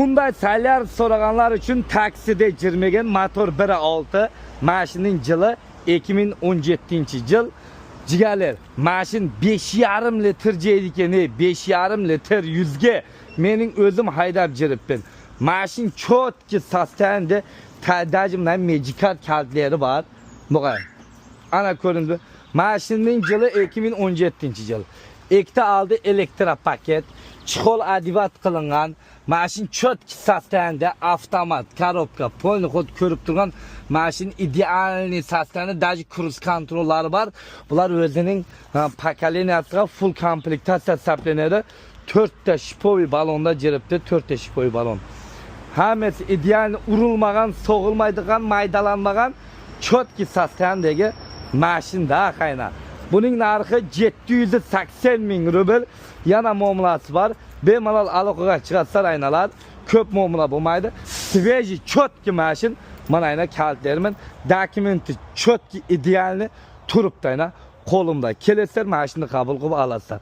Hyundai Saliar so'raganlar uchun taksida jirmagan motor 1.6 mashinaning yili 2017-yil. Jigarlar, mashin 5,5 litr jeydi ekan, 5,5 litr 100 ga mening o'zim haydab jiribman. Mashin chotki sastanda tadajimdan magical kaltlari bor. Buqa. Ana ko'rindi. Mashinaning yili 2017-yil. Ikkita oldi elektropaket, chixol adivat qilingan, mashin chotki sastanda avtomat, korobka, polni xod ko'rib turgan mashin idealniy sastanda daji cruise kontrollari bor. Bular o'zining pokoleniyasiga full komplektatsiya saplanadi. 4 ta shipoviy balonda jiribdi, 4 ta shipoviy balon. Hammasi ideal urilmagan, so'g'ilmaydigan, maydalanmagan chotki sastandagi mashinda qayna. Buning narxi 780 ming rubl. Yana muomalasi bor. Bemalol aloqaga chiqatsa aynalar, ko'p muomala bo'lmaydi. Sveji chotki mashin. Mana ayna kaltlarman. Dokumenti chotki idealni turibdi ayna qo'limda. Kelesizlar mashinani qabul qilib olasizlar.